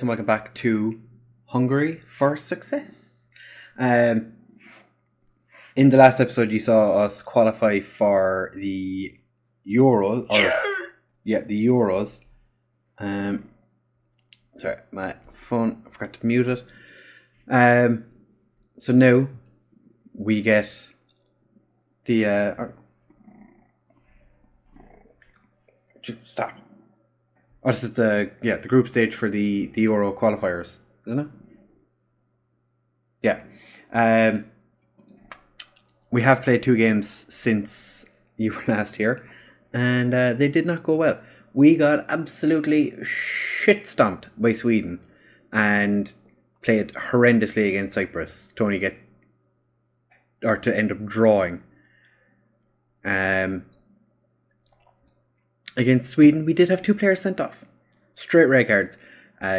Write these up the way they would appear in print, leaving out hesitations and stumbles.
and welcome back to Hungary for Success. In the last episode, you saw us qualify for the Euro, the Euros. Sorry, my phone, I forgot to mute it. So now we get the stop. Oh, this is the group stage for the Euro qualifiers, isn't it? Yeah. We have played 2 games since you were last here, and they did not go well. We got absolutely shit stomped by Sweden and played horrendously against Cyprus to end up drawing. Against Sweden, we did have 2 players sent off. Straight red cards.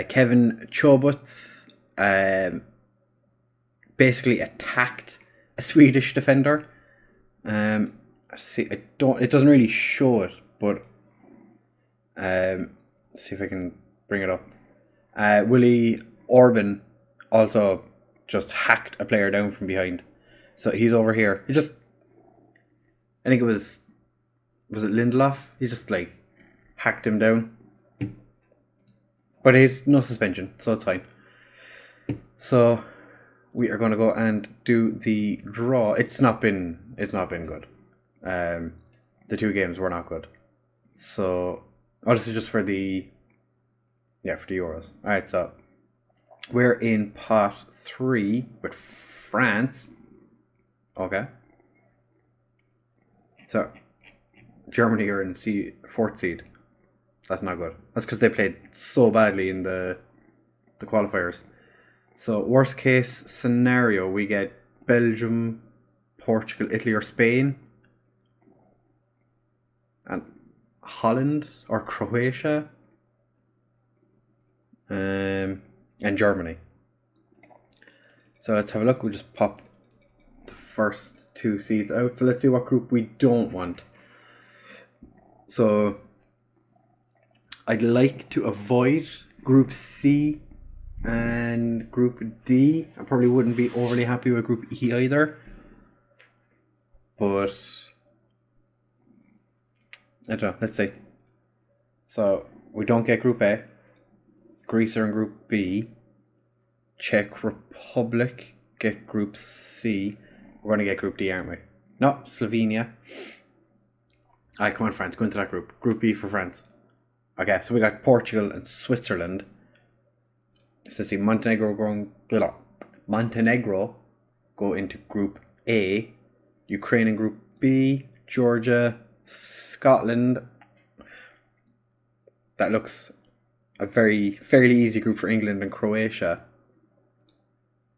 Kevin Chobot basically attacked a Swedish defender. It doesn't really show it, but let's see if I can bring it up. Willie Orban also just hacked a player down from behind. So he's over here. I think it was it Lindelof? He just hacked him down. But he's no suspension, so it's fine. So we are going to go and do the draw. It's not been good. The 2 games were not good. So this is just for the Euros. Alright, so we're in pot 3 with France. Okay. So Germany are in 4th seed. That's not good. That's because they played so badly in the qualifiers. So worst case scenario, we get Belgium, Portugal, Italy, or Spain, and Holland or Croatia, and Germany. So let's have a look. We'll just pop the first 2 seeds out. So let's see what group we don't want. So I'd like to avoid Group C and Group D. I probably wouldn't be overly happy with Group E either. But I don't know. Let's see. So we don't get Group A. Greece are in Group B. Czech Republic get Group C. We're going to get Group D, aren't we? No, Slovenia. Alright, come on, France. Go into that group. Group B for France. Okay, so we got Portugal and Switzerland. So see, Montenegro go into Group A. Ukraine in Group B. Georgia, Scotland. That looks a fairly easy group for England and Croatia.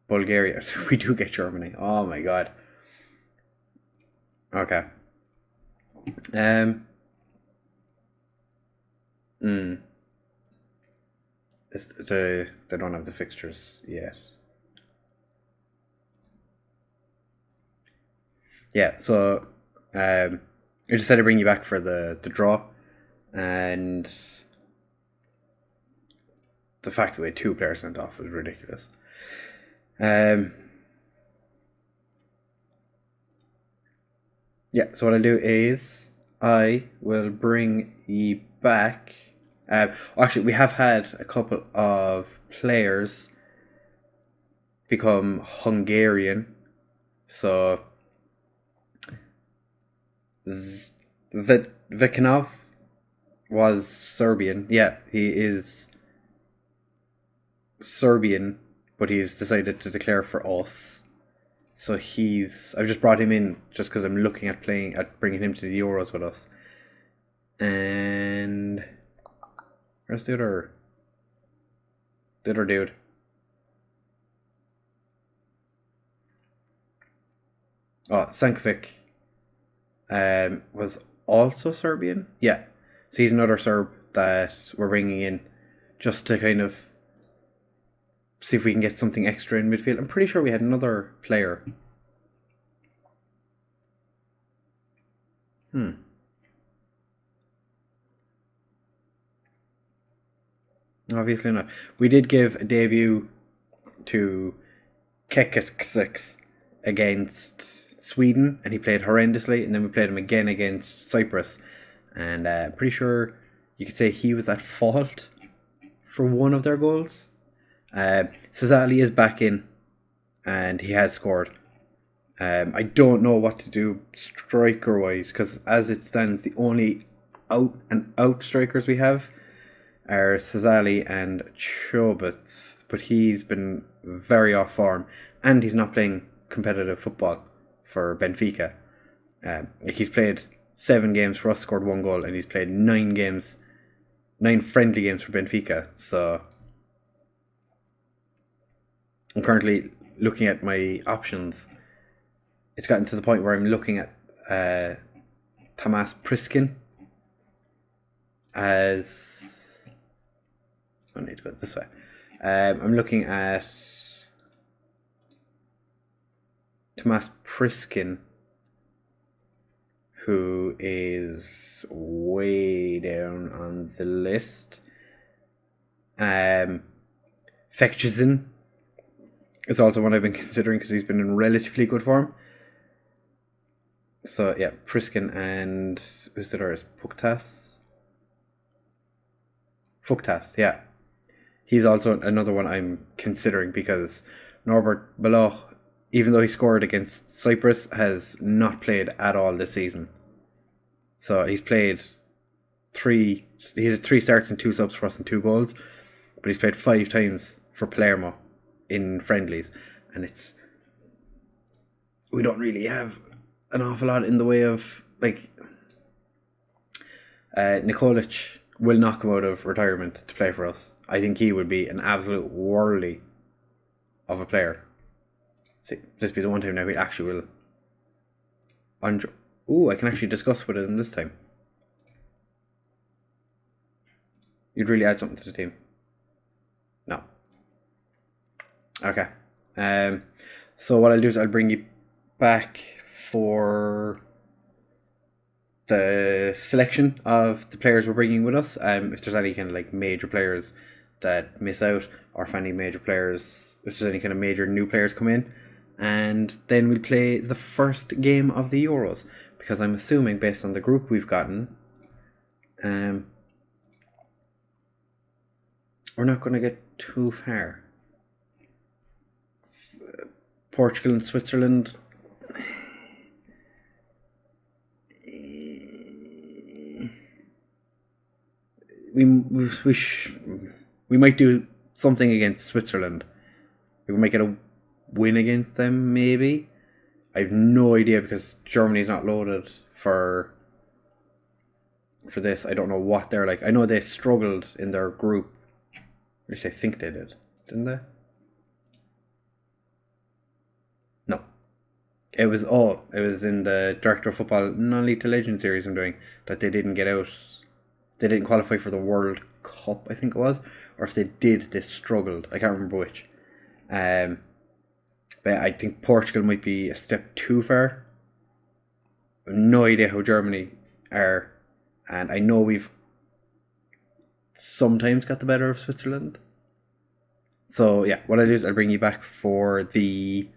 Bulgaria. So we do get Germany. Oh my god. Okay. They don't have the fixtures yet. Yeah, so I decided to bring you back for the draw, and the fact that we had 2 players sent off was ridiculous. Yeah, so what I'll do is I will bring you back. Actually, we have had a couple of players become Hungarian. So Vekanov was Serbian. Yeah, he is Serbian, but he's decided to declare for us. So I've just brought him in just because I'm looking at bringing him to the Euros with us. And where's the other dude? Oh, Sankovic was also Serbian. Yeah, so he's another Serb that we're bringing in just to kind of see if we can get something extra in midfield. I'm pretty sure we had another player. Oh, Obviously not. We did give a debut to Kekasks against Sweden, and he played horrendously, and then we played him again against Cyprus, and pretty sure you could say he was at fault for one of their goals. Cesali is back in, and he has scored. I don't know what to do striker-wise, because as it stands, the only out strikers we have are Cesali and Chobot, but he's been very off form, and he's not playing competitive football for Benfica. He's played 7 games for us, scored 1 goal, and he's played 9 friendly games for Benfica. So I'm currently looking at my options. It's gotten to the point where I'm looking at Tomas Priskin as... I need to go this way. I'm looking at Tomas Priskin, who is way down on the list. Fekjizin is also one I've been considering because he's been in relatively good form. So yeah, Priskin and who's the others? Fuktas, yeah. He's also another one I'm considering because Norbert Beloch, even though he scored against Cyprus, has not played at all this season. So he's played 3 starts and 2 subs for us and 2 goals, but he's played 5 times for Palermo in friendlies, and we don't really have an awful lot in the way of Nikolic will not come out of retirement to play for us. I think he would be an absolute worldly of a player. See, this be the one time now we actually will. I can actually discuss with him this time. You'd really add something to the team. No. Okay. So what I'll do is I'll bring you back for the selection of the players we're bringing with us. If there's any kind of major players that miss out, or if there's any kind of major new players come in, and then we'll play the first game of the Euros, because I'm assuming based on the group we've gotten, we're not going to get too far. Portugal and Switzerland. We might do something against Switzerland. We might get a win against them, maybe. I have no idea because Germany's not loaded for this. I don't know what they're like. I know they struggled in their group. At least I think they did, didn't they? No. It was in the Director of Football Non-Elite Legend series I'm doing that they didn't get out. They didn't qualify for the World Cup, I think it was. Or if they did, they struggled. I can't remember which. But I think Portugal might be a step too far. I have no idea how Germany are. And I know we've sometimes got the better of Switzerland. So yeah, what I'll do is I'll bring you back for the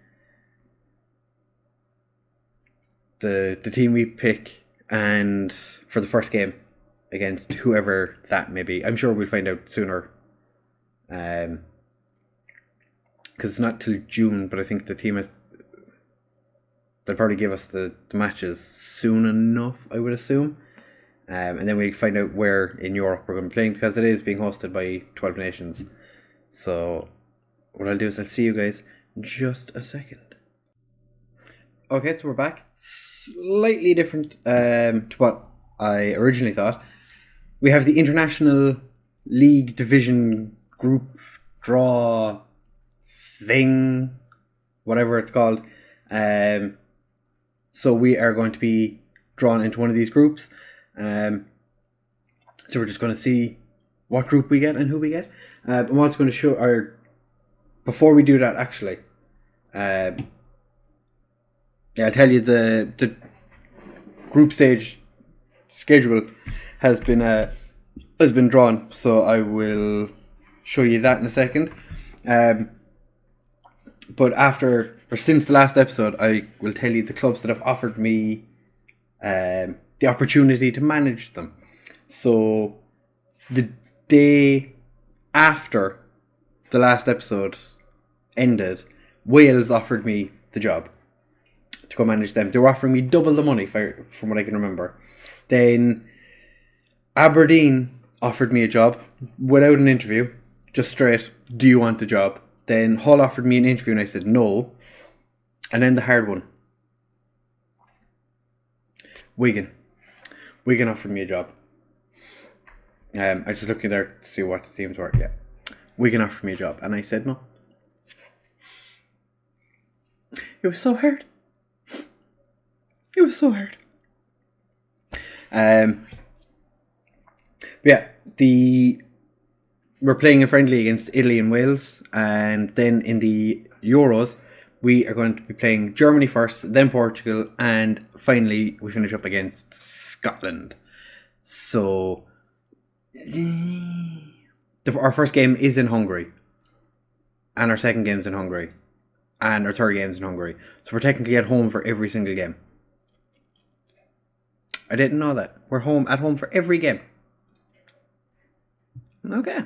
team we pick and for the first game against whoever that may be. I'm sure we'll find out sooner. Because it's not till June, but I think the team they'll probably give us the matches soon enough, I would assume. And then we find out where in Europe we're going to be playing, because it is being hosted by 12 nations. So what I'll do is I'll see you guys in just a second. Okay, so we're back. Slightly different to what I originally thought. We have the International League Division Group Draw thing, whatever it's called. So we are going to be drawn into one of these groups. So we're just going to see what group we get and who we get. I'm also going to show before we do that, actually, I'll tell you the group stage schedule has been drawn. So I will show you that in a second. But since the last episode, I will tell you the clubs that have offered me the opportunity to manage them. So the day after the last episode ended, Wales offered me the job to go manage them. They were offering me double the money, from what I can remember. Then Aberdeen offered me a job without an interview, just straight, do you want the job? Then Hull offered me an interview and I said no. And then the hard one, Wigan offered me a job. I just looking there to see what the teams were. Yeah, Wigan offered me a job and I said no. It was so hard. It was so hard. Yeah, we're playing a friendly against Italy and Wales, and then in the Euros we are going to be playing Germany first, then Portugal, and finally we finish up against Scotland. So our first game is in Hungary, and our second game is in Hungary, and our third game is in Hungary. So we're technically at home for every single game. I didn't know that. We're at home for every game. Okay.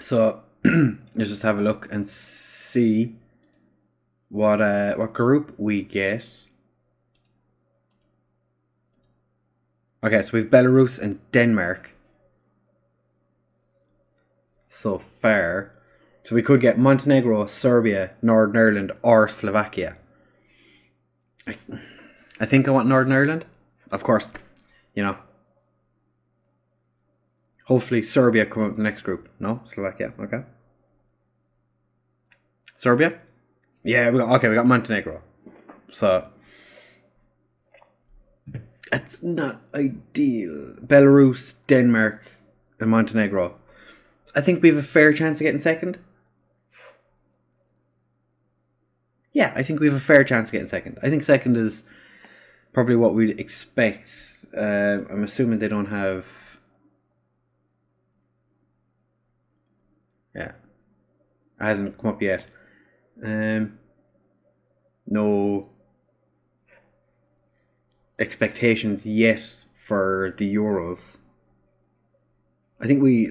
So let's just have a look and see what group we get. Okay, so we've Belarus and Denmark so far. So we could get Montenegro, Serbia, Northern Ireland, or Slovakia. I think I want Northern Ireland. Of course, you know. Hopefully Serbia come out in the next group. No? Slovakia. Okay. Serbia? Yeah, we got Montenegro. So it's not ideal. Belarus, Denmark, and Montenegro. I think we have a fair chance of getting second. Yeah, I think we have a fair chance of getting second. I think second is probably what we'd expect. I'm assuming they don't have... Yeah. It hasn't come up yet. No expectations yet for the Euros. I think we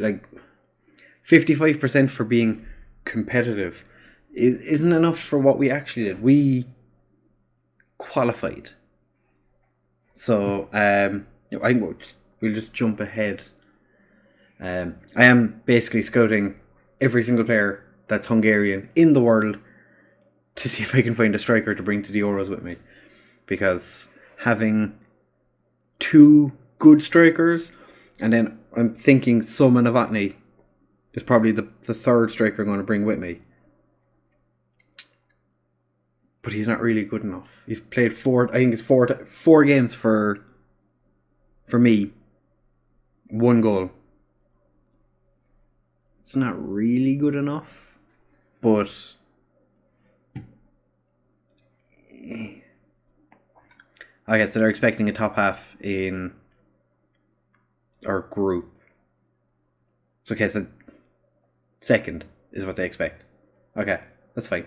55% for being competitive isn't enough for what we actually did. We qualified. So I think we'll just jump ahead. I am basically scouting every single player that's Hungarian in the world to see if I can find a striker to bring to the Euros with me. Because having two good strikers, and then I'm thinking Soma Novotny is probably the third striker I'm going to bring with me. But he's not really good enough. He's played four games for me. 1 goal. It's not really good enough, but okay, so they're expecting a top half in our group. Okay, so second is what they expect. Okay, that's fine.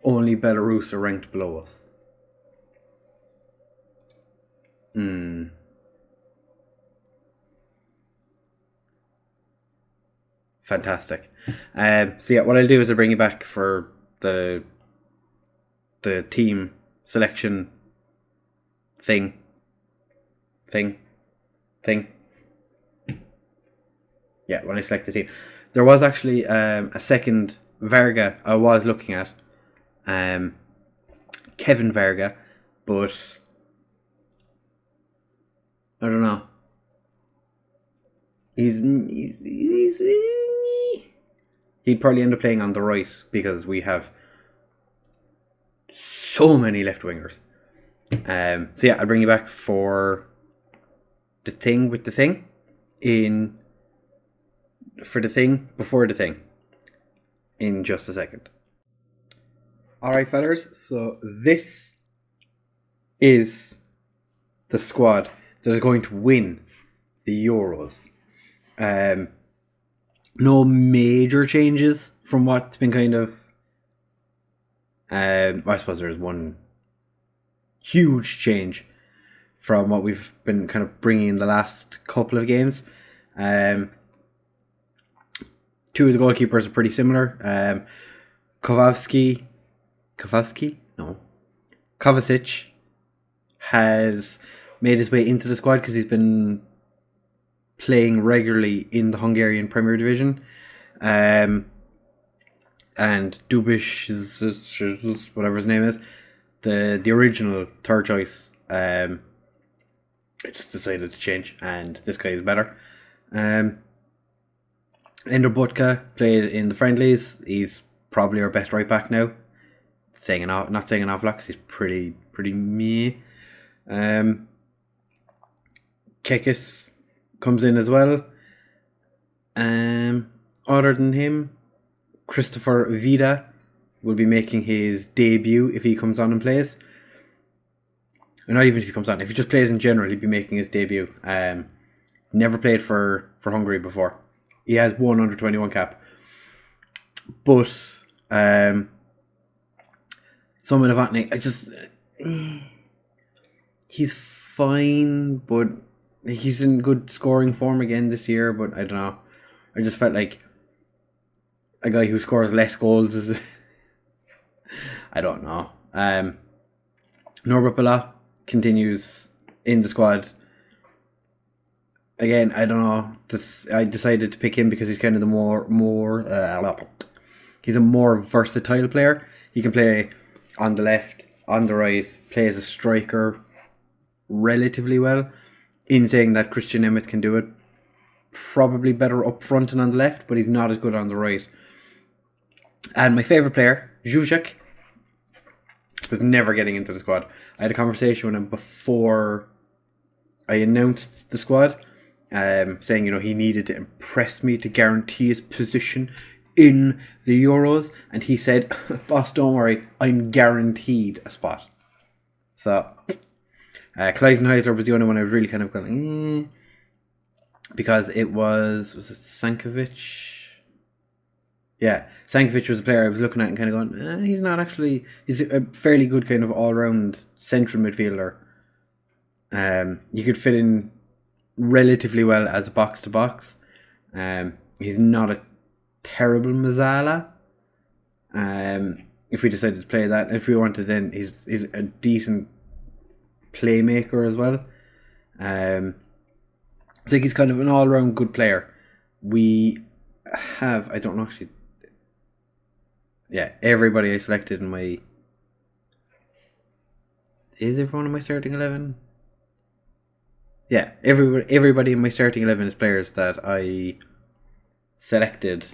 Only Belarus are ranked below us. Fantastic. So yeah, what I'll do is I'll bring you back for the team selection thing. Yeah, when I select the team. There was actually a second Varga I was looking at. Kevin Varga, but I don't know. He'd probably end up playing on the right because we have so many left wingers. So yeah, I'll bring you back for the thing with the thing before the thing in just a second. Alright, fellas, so this is the squad that is going to win the Euros. No major changes from what's been kind of... I suppose there's one huge change from what we've been kind of bringing in the last couple of games. Two of the goalkeepers are pretty similar. Kovacic has made his way into the squad because he's been playing regularly in the Hungarian Premier Division. And Dubish, whatever his name is, the original third choice, I just decided to change, and this guy is better. Ender Butka played in the friendlies. He's probably our best right back now. Not saying an awful lot because he's pretty meh. Kekis comes in as well. Other than him, Christopher Vida will be making his debut if he comes on and plays. Or not even if he comes on. If he just plays in general, he'll be making his debut. Never played for Hungary before. He has one under 21 cap. But Simon Novotny, he's fine, but he's in good scoring form again this year. But I don't know. I just felt like a guy who scores less goals is... I don't know. Norbert Bala continues in the squad. Again, I don't know. I decided to pick him because he's kind of the he's a more versatile player. He can play on the left, on the right, play as a striker relatively well. In saying that, Christian Emmett can do it probably better up front and on the left, but he's not as good on the right. And my favourite player, Zuzek, was never getting into the squad. I had a conversation with him before I announced the squad, saying, he needed to impress me to guarantee his position in the Euros, and he said, boss, don't worry, I'm guaranteed a spot. So Kleisenheiser was the only one I was really kind of going, because it was it Sankovic? Yeah, Sankovic was a player I was looking at and kind of going, he's not actually... He's a fairly good kind of all-round central midfielder. You could fit in relatively well as a box-to-box. He's not a terrible Mazzala. If we decided to play that, if we wanted, then he's a decent playmaker as well. So he's kind of an all-round good player. We have... I don't know actually... Yeah, everybody I selected in my... Is everyone in my starting 11? Yeah, everybody in my starting 11 is players that I selected.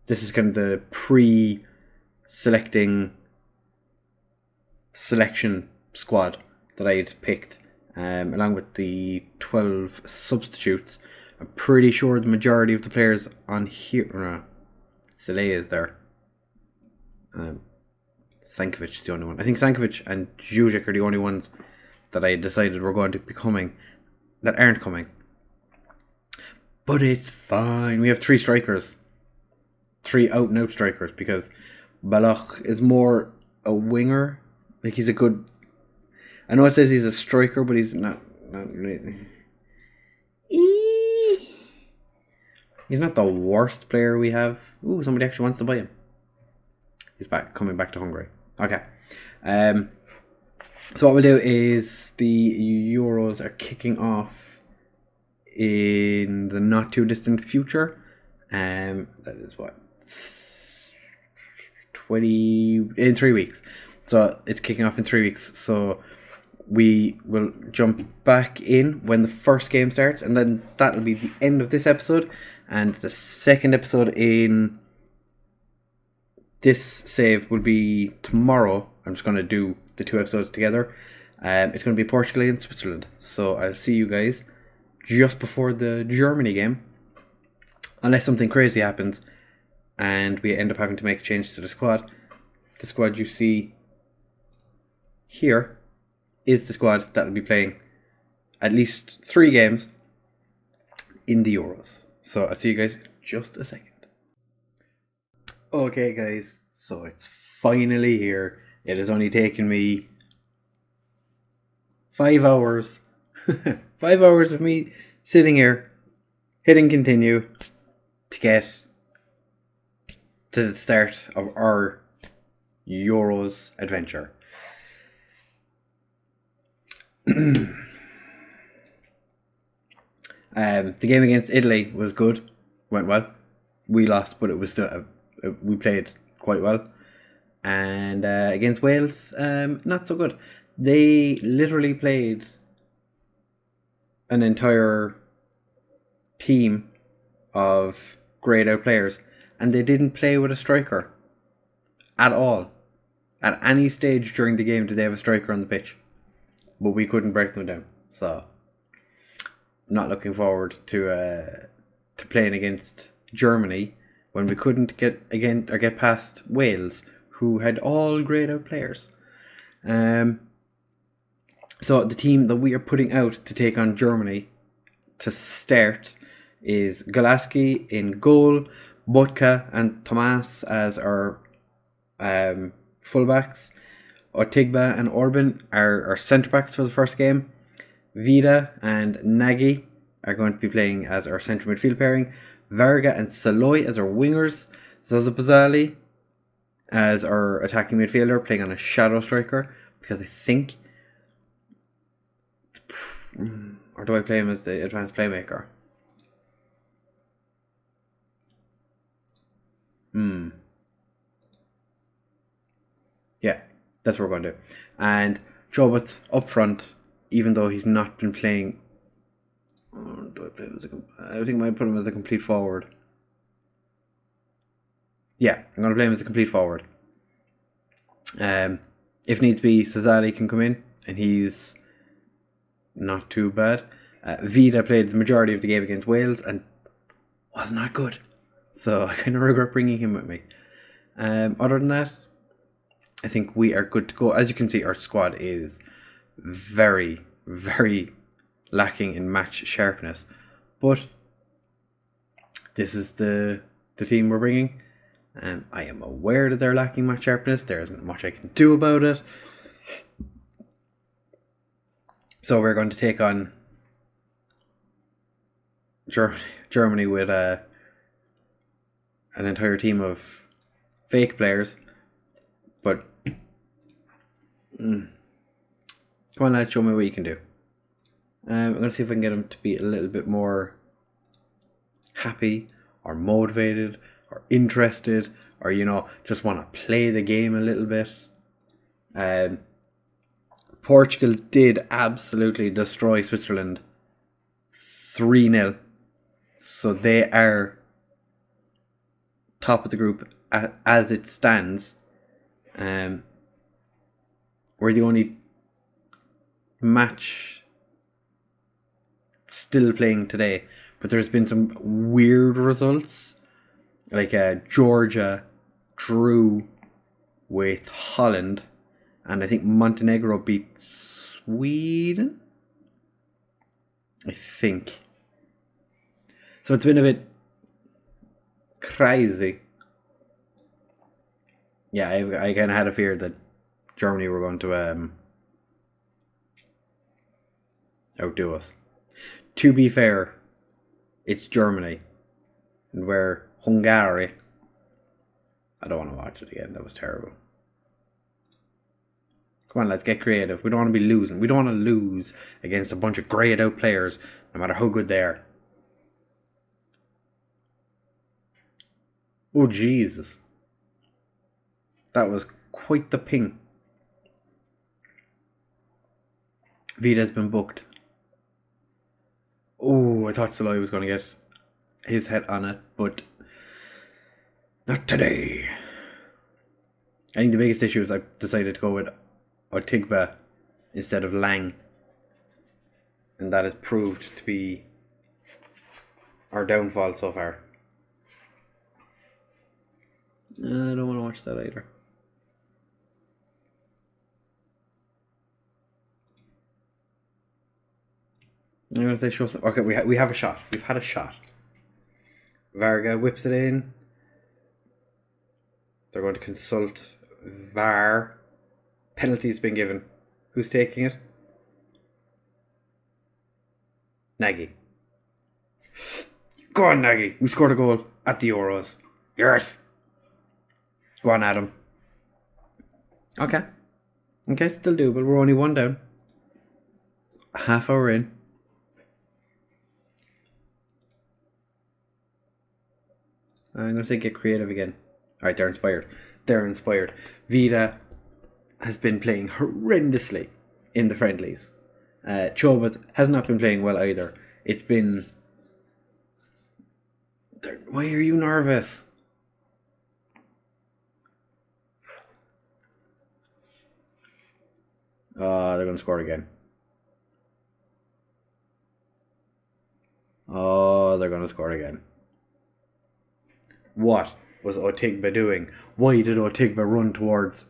This is kind of the pre-selection squad that I had picked, along with the 12 substitutes. I'm pretty sure the majority of the players on here... Soleil is there. Sankovic is the only one. I think Sankovic and Zuzek are the only ones that I decided were going to be coming that aren't coming. But it's fine. We have 3 strikers. 3 out and out strikers, because Balach is more a winger. Like, he's a good... I know it says he's a striker, but he's not really... He's not the worst player we have. Ooh, somebody actually wants to buy him. He's coming back to Hungary. Okay. So what we'll do is the Euros are kicking off in the not too distant future. That is what? In 3 weeks. So it's kicking off in 3 weeks. So we will jump back in when the first game starts, and then that'll be the end of this episode. And the second episode in this save will be tomorrow. I'm just going to do the 2 episodes together. It's going to be Portugal and Switzerland. So I'll see you guys just before the Germany game. Unless something crazy happens and we end up having to make a change to the squad. The squad you see here is the squad that will be playing at least 3 games in the Euros. So I'll see you guys in just a second. Okay guys, so it's finally here. It has only taken me 5 hours. 5 hours of me sitting here, hitting continue to get to the start of our Euros adventure. The game against Italy was good, went well. We lost, but it was still we played quite well. And against Wales, not so good. They literally played an entire team of greyed out players, and they didn't play with a striker at all. At any stage during the game did they have a striker on the pitch, but we couldn't break them down. So not looking forward to playing against Germany when we couldn't get past Wales, who had all greyed out players. So the team that we are putting out to take on Germany to start is Golaski in goal, Botka and Tomas as our fullbacks. Otigba and Orban are our centre backs for the first game. Vida and Nagy are going to be playing as our centre midfield pairing. Varga and Saloy as our wingers. Zaza Bazali as our attacking midfielder, playing on a shadow striker, because I think, or do I play him as the advanced playmaker? Yeah, that's what we're going to do. And Jobot up front, even though he's not been playing. Do I play him as I think I might put him as a complete forward. Yeah, I'm going to play him as a complete forward. If needs be, Sazali can come in, and he's not too bad. Vida played the majority of the game against Wales and was not good, so I kind of regret bringing him with me. Other than that, I think we are good to go. As you can see, our squad is very, very lacking in match sharpness, but this is the team we're bringing. I am aware that they're lacking match sharpness. There isn't much I can do about it. So we're going to take on Germany with an entire team of fake players. But come on, lads, show me what you can do. I'm going to see if I can get them to be a little bit more happy or motivated or interested, or just want to play the game a little bit. Portugal did absolutely destroy Switzerland 3-0, so they are top of the group as it stands. We're the only match still playing today, but there's been some weird results. Like Georgia drew with Holland, and I think Montenegro beat Sweden, I think. So it's been a bit crazy. Yeah, I kind of had a fear that Germany were going to outdo us. To be fair, it's Germany, and we're Hungary. I don't want to watch it again. That was terrible. Come on, let's get creative. We don't want to be losing. We don't want to lose against a bunch of greyed out players, no matter how good they are. Oh, Jesus. That was quite the ping. Vida's been booked. Oh, I thought Saloy was going to get his head on it, but not today. I think the biggest issue is I decided to go with Otigba instead of Lang, and that has proved to be our downfall so far. I don't want to watch that either. I'm going to say show some. Okay, we have a shot. We've had a shot. Varga whips it in. They're going to consult VAR. Penalty's been given. Who's taking it? Nagy. Go on, Nagy. We scored a goal at the Euros. Yes. Go on, Adam. Okay. Okay, still do, but we're only one down. It's half hour in. I'm going to say get creative again. Alright, they're inspired. They're inspired. Vida has been playing horrendously in the friendlies. Chobot has not been playing well either. It's been... Why are you nervous? Oh, they're going to score again. Oh, they're going to score again. What was Otigba doing? Why did Otigba run towards...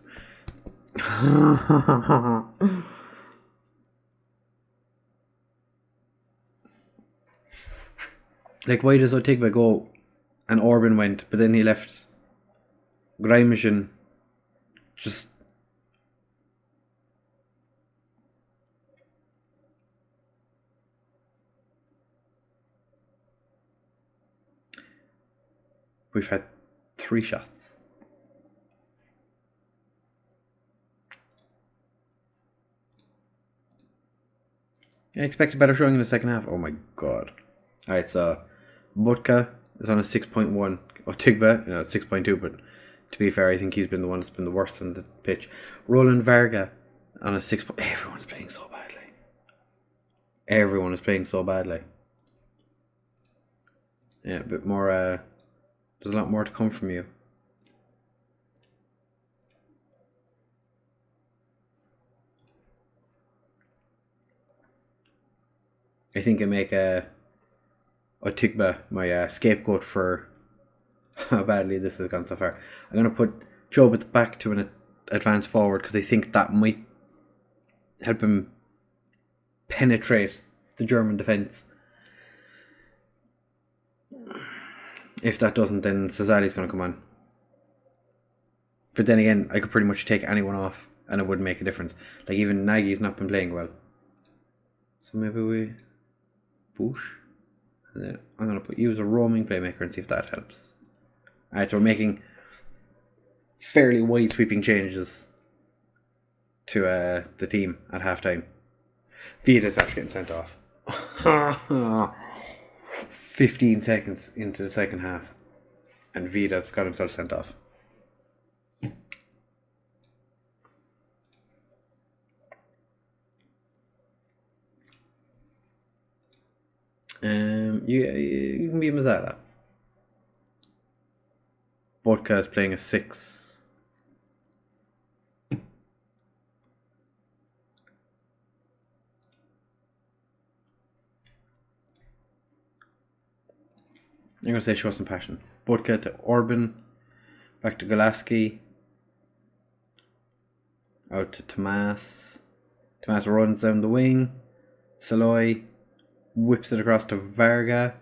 Like, why does Otigba go and Orban went, but then he left Greimishin just... We've had 3 shots. I expect a better showing in the second half. Oh my god. Alright, so Butka is on a 6.1. Otigba, 6.2, but to be fair, I think he's been the one that's been the worst on the pitch. Roland Varga on a 6. Everyone's playing so badly. Everyone is playing so badly. Yeah, a bit more... There's a lot more to come from you. I think I make Otigba my scapegoat for how badly this has gone so far. I'm going to put Job at the back to an advance forward because I think that might help him penetrate the German defence. If that doesn't, then Cesari's going to come on. But then again, I could pretty much take anyone off and it wouldn't make a difference. Like, even Nagy's not been playing well. So maybe we... Boosh. And then I'm going to put you as a roaming playmaker and see if that helps. Alright, so we're making fairly wide sweeping changes to the team at halftime. Vida's after getting sent off. 15 seconds into the second half and Vida's got himself sent off. You can be a Mazzala. Bodka is playing a 6. I'm going to say show some passion. Bodka to Orban. Back to Golaski. Out to Tomas. Tomas runs down the wing. Saloy whips it across to Varga,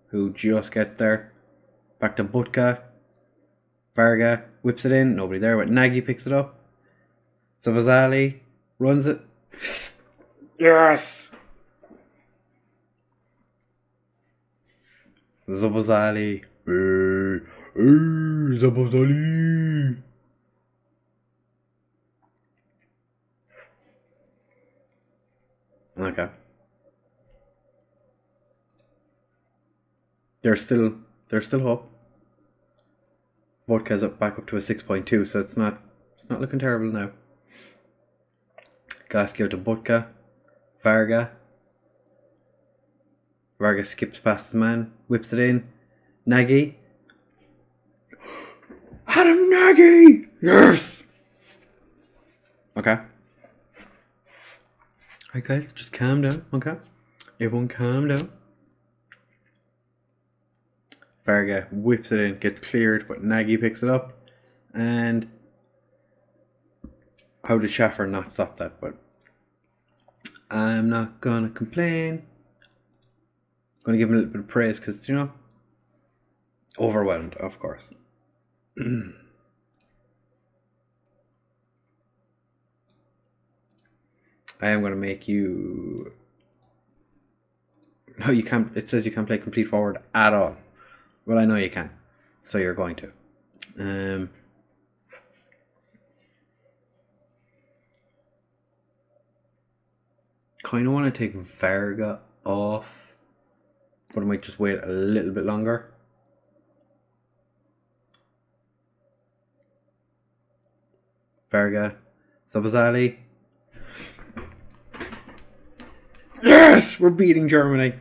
who just gets there. Back to Butka. Varga whips it in. Nobody there, but Nagy picks it up. Zavazali runs it. Yes! Zabazali. Zabazali. Okay. There's still hope. Vodka's back up to a 6.2, so it's not looking terrible now. Glasgow to Butka. Varga. Varga skips past his man, whips it in. Nagy. Adam Nagy! Yes! Okay. Alright guys, just calm down, okay? Everyone calm down. Varga whips it in, gets cleared, but Nagy picks it up. And how did Schaffer not stop that? But I'm not gonna complain. Going to give him a little bit of praise because, you know, overwhelmed, of course. I am going to make you... No, you can't. It says you can't play complete forward at all. Well, I know you can. So you're going to. Kind of want to take Varga off, but I might just wait a little bit longer. Varga, Sabazali. Yes, we're beating Germany.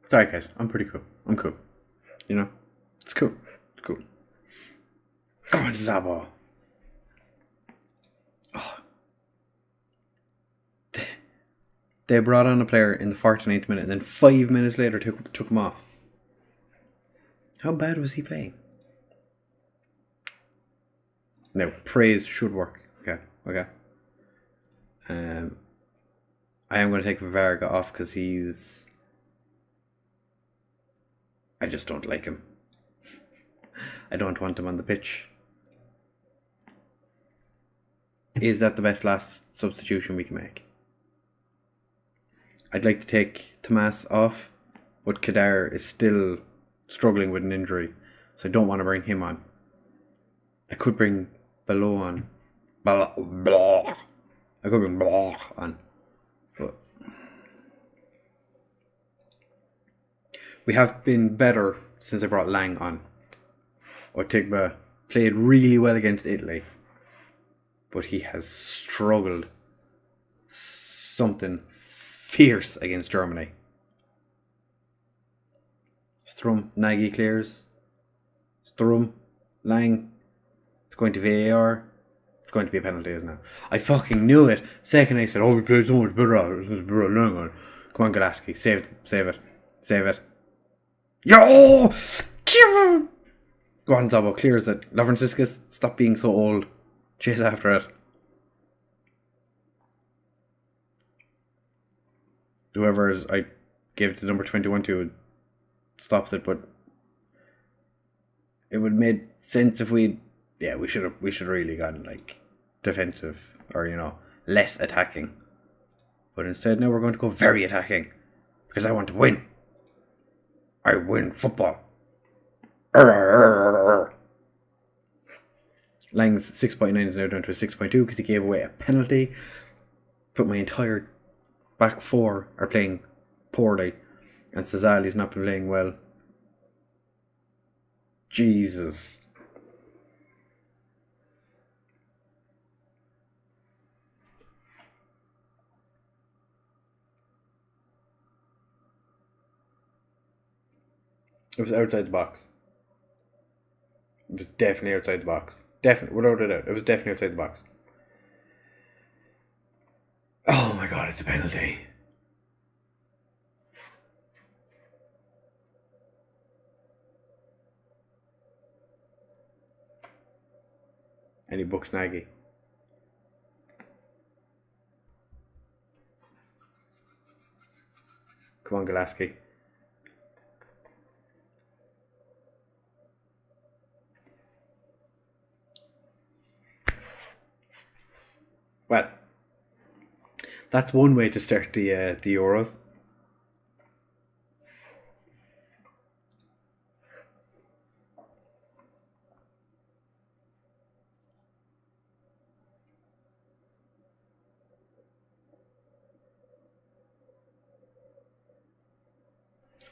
Sorry, guys. I'm pretty cool. I'm cool. You know, it's cool. It's cool. Come on, Zabo. Oh. They brought on a player in the 49th minute, and then 5 minutes later took him off. How bad was he playing? Now, praise should work. Okay. I am going to take Varga off because he's... I just don't like him. I don't want him on the pitch. Is that the best last substitution we can make? I'd like to take Tomas off, but Kadar is still struggling with an injury, so I don't want to bring him on. I could bring Below on. I could bring on. But we have been better since I brought Lang on. Otigba played really well against Italy, but he has struggled something fierce against Germany. Strum, Nagy clears. Strum, Lang. It's going to VAR. It's going to be a penalty, isn't it? I fucking knew it. Second I said, oh, we played so much better. Come on, Golaski. Save it. Yo! Go on, Zabo. Clears it. Lavranciscus, stop being so old. Chase after it. Whoever I gave the number 21 to stops it, but it would have made sense if we should really gone like defensive or, you know, less attacking. But instead now we're going to go very attacking because I want to win. I win football. Lang's 6.9 is now down to a 6.2 because he gave away a penalty. But my entire back four are playing poorly, and Cesali's not been playing well. Jesus. It was outside the box. It was definitely outside the box. Definitely, without a doubt. It was definitely outside the box. Oh my god, it's a penalty. And he books Nagy. Come on, Golaski. Well, that's one way to start the Euros.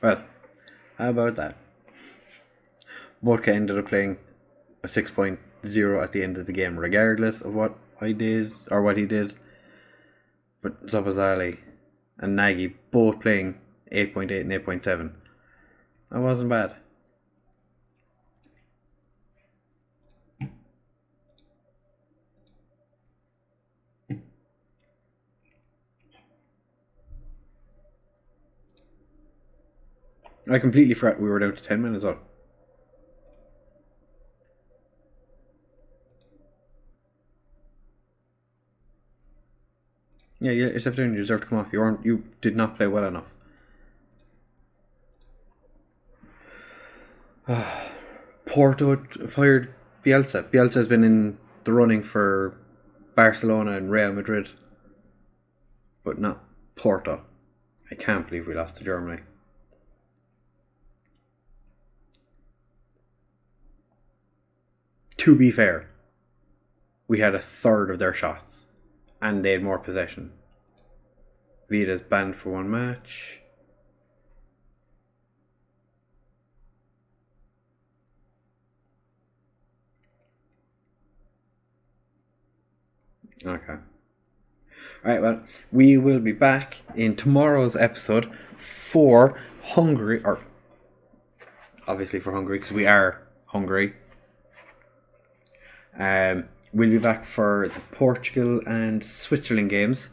Well, how about that? Vodka ended up playing a 6.0 at the end of the game, regardless of what I did or what he did. But Zabazali and Nagy both playing 8.8 and 8.7. That wasn't bad. I completely forgot we were down to 10 men as well. Yeah, you stepped down. You deserve to come off. You did not play well enough. Porto fired Bielsa. Bielsa has been in the running for Barcelona and Real Madrid, but not Porto. I can't believe we lost to Germany. To be fair, we had a third of their shots, and they had more possession. Vida's banned for one match. Okay. Alright, well, we will be back in tomorrow's episode for Hungary, or obviously for Hungary, because we are Hungary. We'll be back for the Portugal and Switzerland games.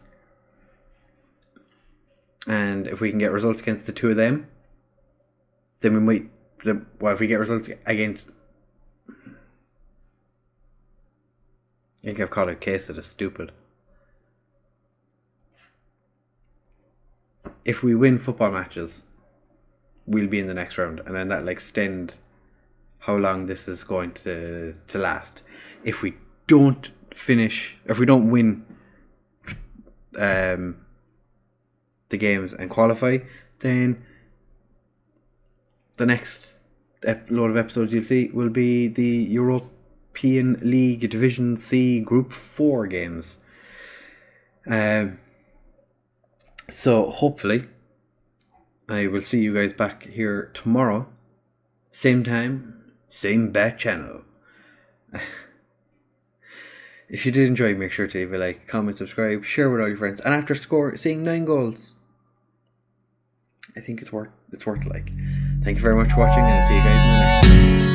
And if we can get results against the two of them, then we might... if we get results against... I think I've caught a case that is stupid. If we win football matches, we'll be in the next round, and then that'll extend how long this is going to last. If we don't win the games and qualify, then the next load of episodes you'll see will be the European League Division C Group 4 games. So hopefully I will see you guys back here tomorrow, same time, same back channel. If you did enjoy, make sure to leave a like, comment, subscribe, share with all your friends. And after seeing 9 goals, I think it's worth a like. Thank you very much for watching, and I'll see you guys in the next one.